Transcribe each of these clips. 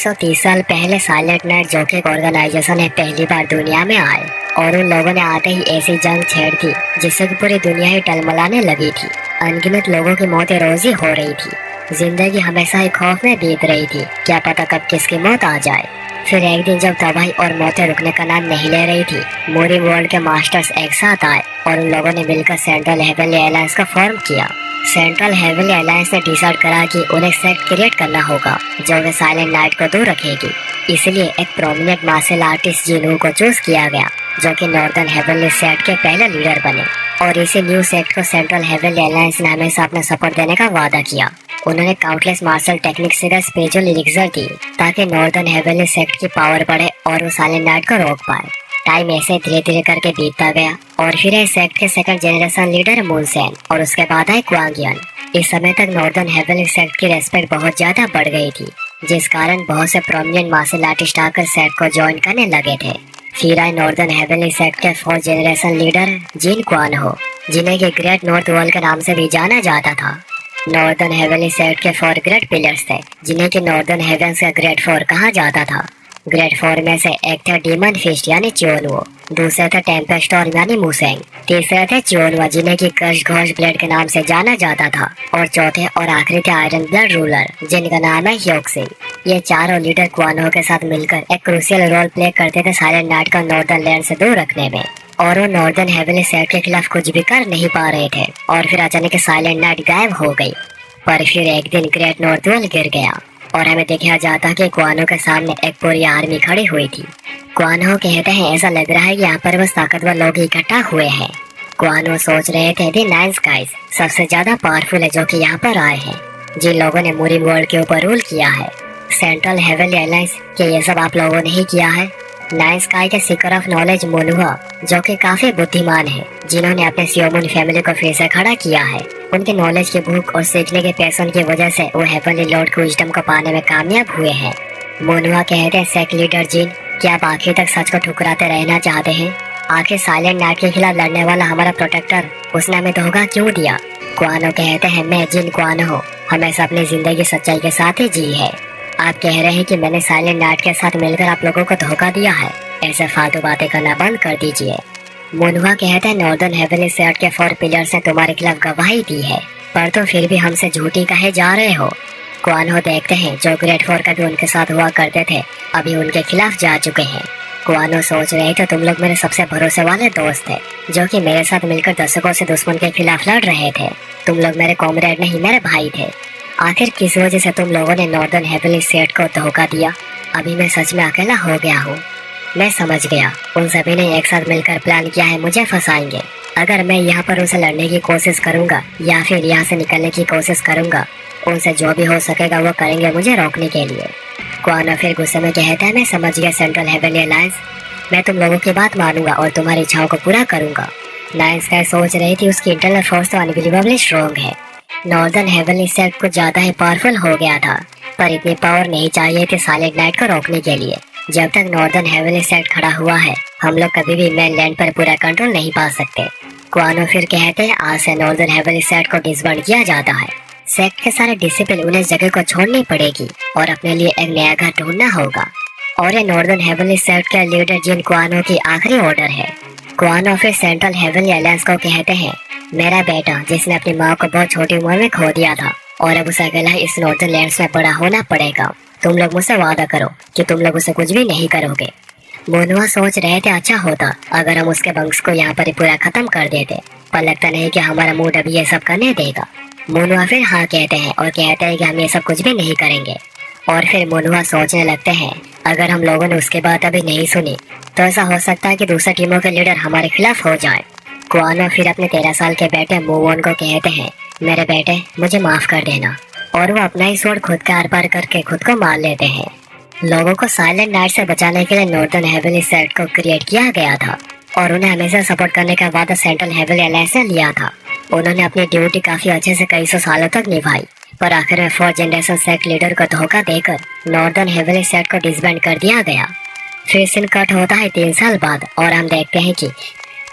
130 साल पहले silent night जो कि एक ऑर्गेनाइजेशन है पहली बार दुनिया में आए और उन लोगों ने आते ही ऐसी जंग छेड़ दी जिससे कि पूरी दुनिया ही टलमलाने लगी थी। अनगिनत लोगों की मौतें रोज ही हो रही थी। जिंदगी हमेशा ही खौफ में बीत रही थी, क्या पता कब किसकी मौत आ जाए। फिर एक दिन जब तबाही और मौतें रुकने का नाम नहीं ले रही थी, मूरी वर्ल्ड के मास्टर्स एक साथ आए और उन लोगों ने मिलकर सेंट्रल हेवनली अलायंस का फॉर्म किया। सेंट्रल हेवनली अलायंस ने डिसाइड करा कि उन्हें सेक्ट क्रिएट करना होगा जो वे साइलेंट नाइट को दूर रखेगी। इसलिए एक प्रोमिनेंट मार्शल आर्टिस्ट जिनू को चूज किया गया जो कि नॉर्दर्न हेवनली सेक्ट के पहले लीडर बने। और इसी न्यू सेक्ट को सेंट्रल हेवनली अलायंस ने हमेशा अपना सपोर्ट देने का वादा किया। उन्होंने काउंटलेस मार्शल टेक्निक से स्पिरिचुअल एलिक्सर दी ताकि नॉर्दर्न हेवनली सेक्ट की पावर बढ़े और वो साइलेंट नाइट को रोक पाए। टाइम ऐसे धीरे धीरे करके बीतता गया और फिर इस सेक्ट के सेकंड जनरेशन लीडर मूनसेन और उसके बाद आए क्वांगियन। इस समय तक नॉर्दर्न हेवनली सेक्ट की रेस्पेक्ट बहुत ज्यादा बढ़ गई थी, जिस कारण बहुत से प्रोमिनेंट मार्शल आर्टिस्ट आकर सेक्ट को ज्वाइन करने लगे थे। फिर आए नॉर्दर्न हेवनली सेक्ट के 4th जनरेशन लीडर जिन क्वान हो, जिन्हें कि ग्रेट नॉर्थ वर्ल्ड के नाम से भी जाना जाता था। नॉर्दर्न हेवनली सेक्ट के 4 ग्रेट पिलर्स थे जिन्हें कि नॉर्दर्न हेवंस का ग्रेट 4 कहा जाता था। ग्रेट 4 में से एक थे डीमन फिस्ट यानी च्योनुओ, दूसरे थे टेम्पेस्ट स्टॉर्म यानी मुसेंग, तीसरे थे च्योनुआ जिन्हें की क्रश घोष ब्लेड के नाम से जाना जाता था, और चौथे और आखिरी थे आयरन ब्लड रूलर जिनका नाम है ह्योक्सिन। ये चारों लीडर क्वानो के साथ मिलकर एक क्रूशियल रोल प्ले करते थे साइलेंट नाइट को नॉर्दर्न लैंड से दूर रखने में, और वो नॉर्दर्न हेवनली सेक्ट के खिलाफ कुछ भी कर नहीं पा रहे थे। और फिर अचानक साइलेंट नाइट गायब हो गई। पर फिर एक दिन ग्रेट नॉर्थ वर्ल्ड गिर गया और हमें देखा जाता कि क्वानो के सामने एक पूरी आर्मी खड़ी हुई थी। क्वानो कहते हैं ऐसा लग रहा है कि यहाँ पर बस ताकतवर लोग इकट्ठा हुए हैं। क्वानो सोच रहे थे दी नाइन स्काइज सबसे ज्यादा पावरफुल है जो कि यहाँ पर आए हैं, जिन लोगों ने मूरी वर्ल्ड के ऊपर रूल किया है। सेंट्रल हेवनली अलायंस के ये सब आप लोगों ने ही किया है। नाइन स्काई के सीकर ऑफ नॉलेज मोनुआ जो कि काफी बुद्धिमान है, जिन्होंने अपने सियोमुन फैमिली को फिर से खड़ा किया है। उनके नॉलेज की भूख और सीखने के पैशन की वजह से वो हेवनली लॉर्ड की विजडम को पाने में कामयाब हुए हैं। मोनुआ कहते हैं सेक्ट लीडर जिन, क्या आप आखिर तक सच को ठुकराते रहना चाहते हैं? आखिर साइलेंट नाइट के खिलाफ लड़ने वाला हमारा प्रोटेक्टर, उसने हमें धोखा क्यों दिया? क्वानो कहते हैं मैं जिन क्वानो हूँ, हमेशा अपनी जिंदगी सच्चाई के साथ ही जी है। आप कह रहे हैं कि मैंने साइलेंट नाइट के साथ मिलकर आप लोगों को धोखा दिया है? ऐसे फालतू बातें करना बंद कर दीजिए। मोनुआ कहते हैं नॉर्दर्न हेवनली सेक्ट के 4 पिलर्स ने तुम्हारे खिलाफ गवाही दी है, पर तो फिर भी हमसे झूठी कहे जा रहे हो। क्वानो देखते हैं जो ग्रेट 4 का भी उनके साथ हुआ करते थे अभी उनके खिलाफ जा चुके हैं। क्वानो सोच रहे थे तुम लोग मेरे सबसे भरोसे वाले दोस्त थे जो कि मेरे साथ मिलकर दशकों से दुश्मन के खिलाफ लड़ रहे थे। तुम लोग मेरे कॉमरेड नहीं, मेरे भाई थे। आखिर किस वजह से तुम लोगों ने नॉर्दर्न हेवनली सेक्ट को धोखा दिया? अभी मैं सच में अकेला हो गया हूँ। मैं समझ गया, उन सभी ने एक साथ मिलकर प्लान किया है, मुझे फंसाएंगे। अगर मैं यहाँ पर उनसे लड़ने की कोशिश करूँगा या फिर यहाँ से निकलने की कोशिश करूँगा, उनसे जो भी हो सकेगा वो करेंगे मुझे रोकने के लिए। क्वानो फिर गुस्से में कहता है मैं समझ गया सेंट्रल हेवनली अलायंस, मैं तुम लोगों की बात मानूंगा और तुम्हारी इच्छाओं को पूरा करूँगा। नाइन स्काई सोच रही थी उसकी इंटरनल फोर्स तो अनबिलीवेबली स्ट्रॉन्ग है। नॉर्दर्न हेवनली सेक्ट कुछ ज्यादा ही पावरफुल हो गया था, पर इतनी पावर नहीं चाहिए थी साइलेंट नाइट को रोकने के लिए। जब तक नॉर्दर्न हेवनली सेक्ट खड़ा हुआ है, हम लोग कभी भी मेन लैंड पर पूरा कंट्रोल नहीं पा सकते। क्वानो फिर कहते हैं आज से नॉर्दर्न हेवनली सेक्ट को डिसबैंड किया जाता है। सेक्ट के सारे डिसिप्लिन उन्हें इस जगह को छोड़नी पड़ेगी और अपने लिए एक नया घर ढूंढना होगा। और ये नॉर्दर्न हेवनली सेक्ट के लीडर जिन क्वानो की आखिरी ऑर्डर है। क्वानो फिर सेंट्रल हेवनली अलायंस को कहते हैं मेरा बेटा जिसने अपनी माँ को बहुत छोटी उम्र में खो दिया था और अब उसे अकेला इस नॉर्दर्न लैंड्स में बड़ा होना पड़ेगा, तुम लोग मुझसे वादा करो कि तुम लोग उसे कुछ भी नहीं करोगे। मोनुआ सोच रहे थे अच्छा होता अगर हम उसके वंश को यहाँ पर ही पूरा खत्म कर देते, पर लगता नहीं कि हमारा मूड अभी ये सब करने देगा। मोनुआ फिर हाँ कहते हैं और कहते हैं कि हम ये सब कुछ भी नहीं करेंगे। और फिर मोनुआ सोचने लगते हैं अगर हम लोगों ने उसकी बात अभी नहीं सुनी तो ऐसा हो सकता है कि दूसरी टीमों के लीडर हमारे खिलाफ हो जाए। क्वानो फिर अपने 13 साल के बेटे मूवोन को कहते हैं मेरे बेटे मुझे माफ कर देना, और वो अपना ही स्वord खुद का आर पार करके खुद को मार लेते हैं। लोगों को साइलेंट नाइट से बचाने के लिए नॉर्दर्न हेवनली सेक्ट को क्रिएट किया गया था और उन्हें हमेशा सपोर्ट करने का वादा सेंट्रल हेवनली अलायंस ने लिया था। उन्होंने अपनी ड्यूटी काफी अच्छे से कई सौ सालों तक निभाई, पर आखिर में 4th जनरेशन सेक्ट लीडर को धोखा देकर नॉर्दर्न हेवनली सेक्ट को डिसबैंड कर दिया गया। फिर सीन कट होता है 3 साल बाद और हम देखते हैं कि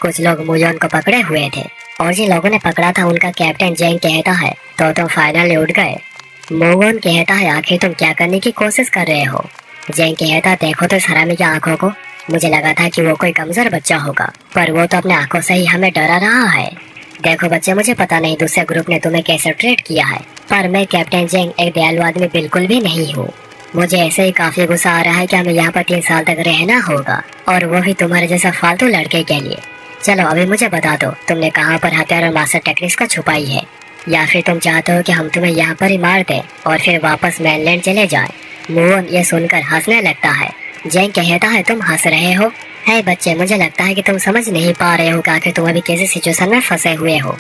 कुछ लोग मुजोन को पकड़े हुए थे और जिन लोगों ने पकड़ा था उनका कैप्टन जेंग कहता है तो तुम फाइनली उठ गए। मोगोन कहता है आखिर तुम क्या करने की कोशिश कर रहे हो? जैन कहता, देखो तो इस हरामी की आंखों को, मुझे लगा था कि वो कोई कमजोर बच्चा होगा, पर वो तो अपने आंखों से ही हमें डरा रहा है। देखो बच्चे, मुझे पता नहीं दूसरे ग्रुप ने तुम्हें कैसे ट्रीट किया है, पर मैं कैप्टन जेंग एक दयालु आदमी बिल्कुल भी नहीं हूँ। मुझे ऐसे ही काफी गुस्सा आ रहा है कि हमें यहाँ पर 3 साल तक रहना होगा, और वो भी तुम्हारे जैसा फालतू लड़के के लिए। चलो अभी मुझे बता दो, तुमने कहाँ पर हथियार और मास्टर टेक्निक्स को छुपाई है, या फिर तुम चाहते हो कि हम तुम्हें यहाँ पर ही मार दें और फिर वापस मेनलैंड चले जाएं? मोहन ये सुनकर हंसने लगता है। जेंग कहता है, तुम हंस रहे हो? है बच्चे, मुझे लगता है कि तुम समझ नहीं पा रहे हो कि आखिर तुम अभी कैसी सिचुएशन में फंसे हुए हो।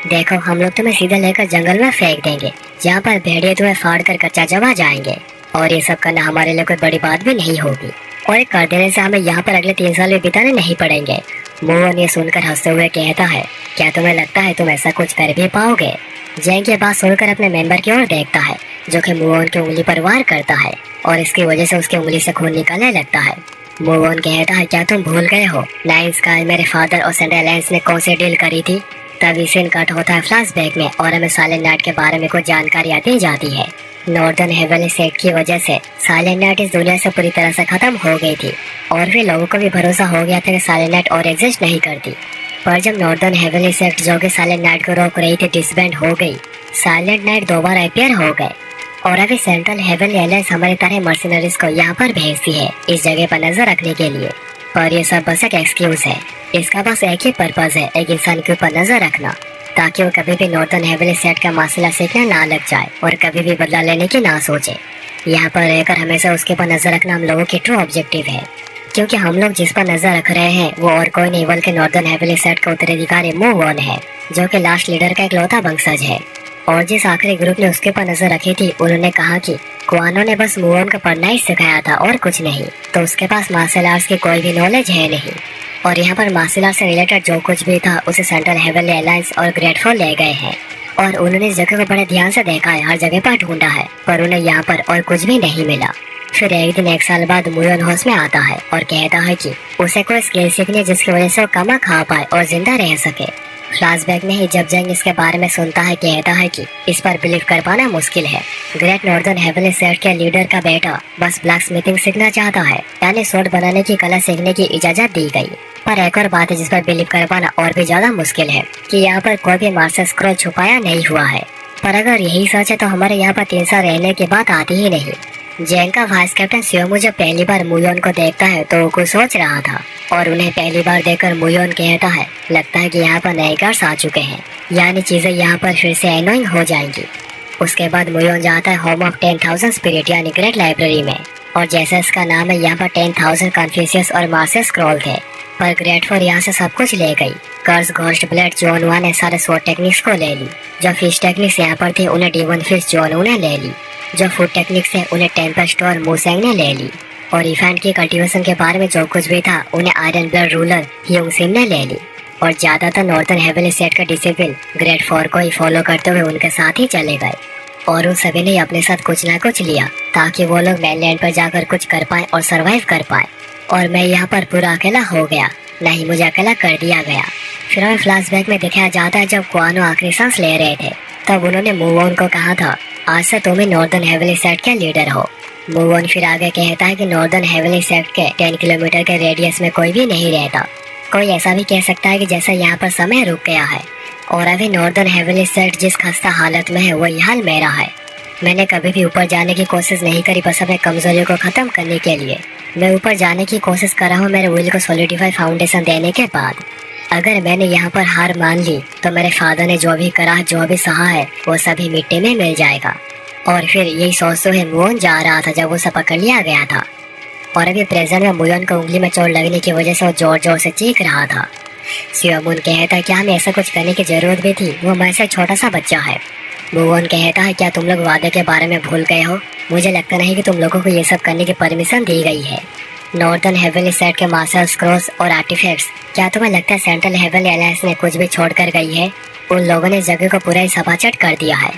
देखो, हम लोग तुम्हें सीधे लेकर जंगल में फेंक देंगे, जहाँ पर भेड़िए तुम्हें फाड़ कर कच्चा चबा जाएंगे, और ये सब करना हमारे लिए कोई बड़ी बात भी नहीं होगी, और ये कर देने से हमें यहाँ पर अगले 3 साल भी बिताने नहीं पड़ेंगे। मोहन ये सुनकर हंसते हुए कहता है, क्या तुम्हें लगता है तुम ऐसा कुछ कर भी पाओगे? जेंग ये बात सुनकर अपने मेंबर की ओर देखता है, जो कि मोहन की उंगली पर वार करता है, और इसकी वजह से उसकी उंगली से खून निकलने लगता है। मोहन कहता है, क्या तुम भूल गए हो नाइन स्काई मेरे फादर और सेंट्रल अलायंस ने कौन सी डील करी थी? तभी सीन कट होता है फ्लैशबैक में, और हमें साइलेंट नाइट के बारे में कुछ जानकारी दी जाती है। नॉर्दर्न हेवनली सेट की वजह से साइलेंट नाइट इस दुनिया से पूरी तरह से खत्म हो गई थी, और फिर लोगों को भी भरोसा हो गया था कि साइलेंट नाइट और एग्जिस्ट नहीं करती। पर जब नॉर्दर्न हेवनली सेट जो कि साइलेंट नाइट को रोक रही थी डिसबैंड हो गई, साइलेंट नाइट दोबारा अपीयर हो गए, और अभी सेंट्रल हेवनली अलायंस हमारी तरह मर्सिनरीज को यहाँ पर भेजती है इस जगह पर नजर रखने के लिए। पर ये सब बस एक एक्सक्यूज है, इसका बस एक ही पर्पज है, एक इंसान के ऊपर नजर रखना, ताकि वो कभी भी नॉर्दर्न हेवनली सेट का मार्शल सीखने ना लग जाए और कभी भी बदला लेने की ना सोचे। यहाँ पर रहकर हमेशा उसके ऊपर नजर रखना हम लोगों की ट्रू ऑब्जेक्टिव है, क्योंकि हम लोग जिस पर नजर रख रहे हैं वो और कोई नहीं बल्कि नॉर्दर्न हेवनली सेट का उत्तराधिकारी मू वॉन है, जो कि लास्ट लीडर का इकलौता वंशज है। और जिस आखिरी ग्रुप ने उसके ऊपर नजर रखी थी, उन्होंने कहा कि कुआनो ने बस मूवन को पढ़ना ही सिखाया था और कुछ नहीं, तो उसके पास मार्शल आर्ट्स की कोई भी नॉलेज है नहीं। और यहाँ पर मार्शल आर्ट से रिलेटेड जो कुछ भी था उसे सेंट्रल हेवनली अलायंस और ग्रेट फॉल ले गए हैं, और उन्होंने इस जगह को बड़े ध्यान से देखा है, हर जगह पर ढूंढा है, पर उन्हें यहाँ पर और कुछ भी नहीं मिला। फिर एक दिन 1 साल बाद मुयोन होश में आता है और कहता है कि उसे कोई स्किल सीखनी है जिसकी वजह से वो कमा खा पाए और जिंदा रह सके। फ्लैशबैक में ही जब जेंग इसके बारे में सुनता है, कहता है कि इस पर बिलीव कर पाना मुश्किल है। ग्रेट नॉर्दर्न हेवनली सेट के लीडर का बेटा बस ब्लैक स्मिथिंग सीखना चाहता है, यानी स्वॉर्ड बनाने की कला सीखने की इजाजत दी गई। पर एक और बात है जिस पर बिलीव कर पाना और भी ज्यादा मुश्किल है, कि यहाँ पर कोई भी मास्टर स्क्रॉल छुपाया नहीं हुआ है। पर अगर यही सच है तो हमारे यहाँ पर 3 साल रहने की बात आती ही नहीं। जेंग का वाइस कैप्टन सियोमू जब पहली बार मुयोन को देखता है तो वो कुछ सोच रहा था, और उन्हें पहली बार देखकर मुयोन कहता है, लगता है कि यहाँ पर नए गार्ड्स आ चुके हैं, यानी चीजें यहाँ पर फिर से एनोइंग हो जाएंगी। उसके बाद मुयोन जाता है होम ऑफ 10,000 स्पिरिट यानी ग्रेट लाइब्रेरी में, और जैसा इसका नाम है, यहाँ पर 10,000 कन्फ्यूशियस और मास्टर स्क्रॉल थे। पर ग्रेट फॉर यहाँ से सब कुछ ले गई। कर्स, घोस्ट ब्लड, जोनवा ने सारे स्वॉर्ड टेक्निक्स को ले ली। जो फिश टेक्निक्स यहाँ पर थी उन्हें डीमन फिश जोनू ने ले ली। जो फूड टेक्निक्स है उन्हें टेम्पेस्ट और मूसेंग ने ले ली। और इफेंट की कल्टीवेशन के बारे में जो कुछ भी था उन्हें आयरन ब्लड रूलर ह्यूंग सिम ने ले ली। और ज्यादातर नॉर्दर्न हेवनली सेट का डिसिप्लिन ग्रेट फॉर को ही फॉलो करते हुए उनके साथ ही चले गए, और उन सभी ने अपने साथ कुछ ना कुछ लिया ताकि वो लोग मेनलैंड पर जाकर कुछ कर पाए और सरवाइव कर पाए। और मैं यहाँ पर पूरा अकेला हो गया, नहीं मुझे अकेला कर दिया गया। फिर हमें फ्लैशबैक में दिखाया जाता है जब कुआनो आखिरी सांस ले रहे थे, तब उन्होंने मूवोन को कहा था, आज से तुम ही नॉर्दर्न हेवनली सेट के लीडर हो। मूवोन फिर आगे कहता है कि नॉर्दर्न हेवनली सेट के 10 किलोमीटर के रेडियस में कोई भी नहीं रहता। कोई ऐसा भी कह सकता है कि जैसा यहाँ पर समय रुक गया है, और अभी नॉर्दर्न हेवनली सेट जिस खस्ता हालत में है वही हाल मेरा है। मैंने कभी भी ऊपर जाने की कोशिश नहीं करी, बस अपने कमजोरियों को खत्म करने के लिए मैं ऊपर जाने की कोशिश कर रहा हूँ मेरे विल को सॉलिडिफाई फाउंडेशन देने के बाद। अगर मैंने यहाँ पर हार मान ली तो मेरे फादर ने जो भी करा, जो भी सहा है, वो सभी मिट्टी में मिल जाएगा। और फिर यही सोचते हुए मुयोन जा रहा था जब उसे पकड़ लिया गया था, और अभी प्रेजेंट में मुयोन को उंगली में चोट लगने की वजह से वो जोर जोर से चीख रहा था। सियोमून कहता है, क्या हमें ऐसा कुछ करने की जरूरत भी थी, वो मैं से छोटा सा बच्चा है। मुयोन कहता है, क्या तुम लोग वादे के बारे में भूल गए हो? मुझे लगता नहीं कि तुम लोगों को ये सब करने की परमिशन दी गई है। नॉर्दर्न हेवनली सेट के मास्टर स्क्रॉल्स और आर्टिफैक्ट्स, क्या तुम्हें लगता है सेंट्रल हेवनली अलायंस ने कुछ भी छोड़ कर गई है? उन लोगों ने जगह को पूरा ही सपाचट कर दिया है,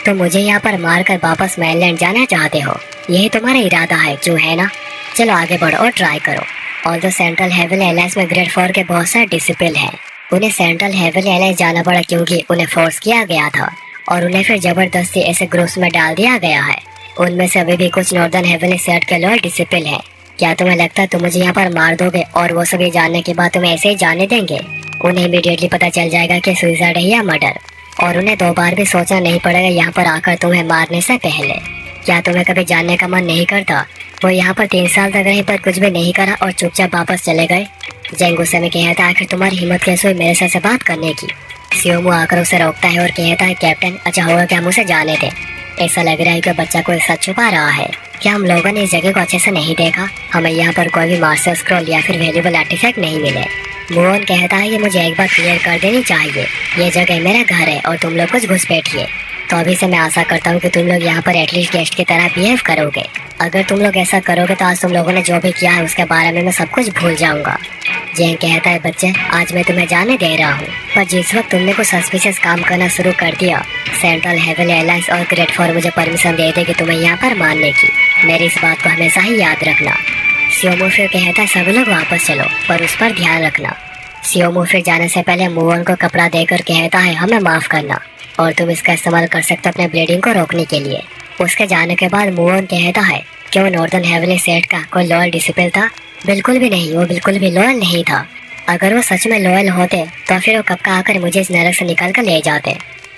तो मुझे यहाँ पर मार कर वापस मेनलैंड जाना चाहते हो? यही तुम्हारा इरादा है, क्यों है ना? चलो आगे बढ़ो और ट्राई करो। और जो सेंट्रल हेवनली अलायंस में ग्रेट फॉर के बहुत सारे डिसिपल हैं, उन्हें सेंट्रल हेवनली अलायंस जाना पड़ा क्योंकि उन्हें फोर्स किया गया था, और उन्हें फिर जबरदस्ती ऐसे ग्रुप्स में डाल दिया गया है उनमें से अभी भी कुछ नॉर्दर्न हेवनली सेट के लॉयल डिसिपल हैं। क्या तुम्हें लगता है तुम मुझे यहाँ पर मार दोगे और वो सब ये जानने के बाद तुम्हें ऐसे ही जाने देंगे? उन्हें इमीडिएटली पता चल जाएगा कि सुसाइड है या मर्डर, और उन्हें 2 बार भी सोचना नहीं पड़ेगा यहाँ पर आकर तुम्हें मारने से पहले। क्या तुम्हें कभी जानने का मन नहीं करता? वो यहाँ पर 3 साल तक रहे पर कुछ भी नहीं करा और चुपचाप वापस चले गए। जेंग गुस्से में कहता है आखिर तुम्हारी हिम्मत कैसे हुई मेरे से बात करने की? सियोमू आकर उसे रोकता है और कहता है कैप्टन अच्छा होगा कि हम उसे जाने दें। ऐसा लग रहा है कि बच्चा कोई सच छुपा रहा है। क्या हम लोगों ने इस जगह को अच्छे से नहीं देखा? हमें यहाँ पर कोई भी मास्टर स्क्रॉल या फिर वैल्यूबल आर्टिफैक्ट नहीं मिले। मोहन कहता है कि मुझे एक बार क्लियर कर देनी चाहिए, ये जगह मेरा घर है और तुम लोग कुछ घुसपैठिए। तो अभी से मैं आशा करता हूँ कि तुम लोग यहाँ पर एटलीस्ट गेस्ट की तरह बिहेव करोगे। अगर तुम लोग ऐसा करोगे तो आज तुम लोगों ने जो भी किया है उसके बारे में मैं सब कुछ भूल जाऊंगा। जेन कहता है बच्चे आज मैं तुम्हें जाने दे रहा हूँ, पर जिस वक्त तुमने कुछ सस्पिशियस काम करना शुरू कर दिया सेंट्रल हेवनली एलायंस और ग्रेट फॉर मुझे परमिशन दे दे कि तुम्हें यहाँ पर मारने की। मेरी इस बात को हमेशा ही याद रखना। सियोमू फिर कहता है सब लोग वापस चलो पर उस पर ध्यान रखना। सियोमू फिर जाने से पहले मुवन को कपड़ा देकर कहता है हमें माफ करना और तुम इसका इस्तेमाल कर सकते हो अपने ब्लीडिंग को रोकने के लिए। उसके जाने के बाद मुवन कहता है कि वो नॉर्दर्न हेवनली सेट का कोई लॉयल डिसिपल था? बिल्कुल भी नहीं, वो बिल्कुल भी लॉयल नहीं था। अगर वो सच में लॉयल होते तो फिर वो कब का आकर मुझे इस नरक से निकाल कर ले जाते।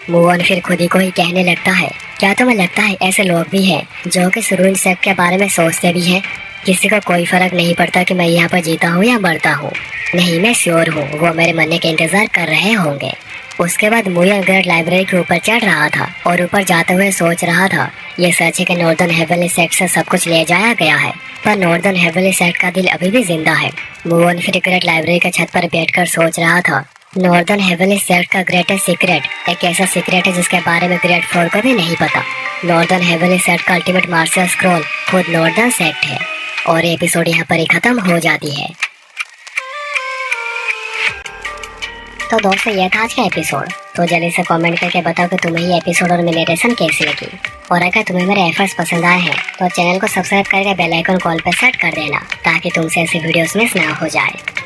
मुवन फिर खुद ही को ही कहने लगता है क्या तुम्हें लगता है ऐसे लोग भी हैं जो कि सुरुइन सेक्ट के बारे में सोचते भी हैं? किसी को कोई फर्क नहीं पड़ता कि मैं यहाँ पर जीता हूँ या मरता हूँ। नहीं मैं श्योर हूँ वो मेरे मरने के इंतजार कर रहे होंगे। उसके बाद मुयन ग्रेट लाइब्रेरी के ऊपर चढ़ रहा था और ऊपर जाते हुए सोच रहा था ये सच है कि नॉर्दर्न हेवनली सेक्ट से सब कुछ ले जाया गया है, पर नॉर्दर्न हेवनली सेक्ट का दिल अभी भी जिंदा है। मुवन फिर ग्रेट लाइब्रेरी के छत पर बैठकर सोच रहा था नॉर्दर्न हेवनली सेक्ट का ग्रेटेस्ट सीक्रेट एक ऐसा सीक्रेट है जिसके बारे में ग्रेट फोर को भी नहीं पता। नॉर्दर्न हेवनली सेक्ट का अल्टीमेट मार्शल स्क्रॉल खुद नॉर्दर्न सेक्ट है। और एपिसोड यहाँ पर ही खत्म हो जाती है। तो दोस्तों ये था आज का एपिसोड। तो जल्दी से कमेंट करके बताओ कि तुम्हें ये एपिसोड और मेरी नरेशन कैसी लगी। और अगर तुम्हें मेरे एफर्ट्स पसंद आए हैं तो चैनल को सब्सक्राइब करके बेल आइकन कॉल पर सेट कर देना ताकि तुमसे ऐसी वीडियोस मिस ना हो जाए।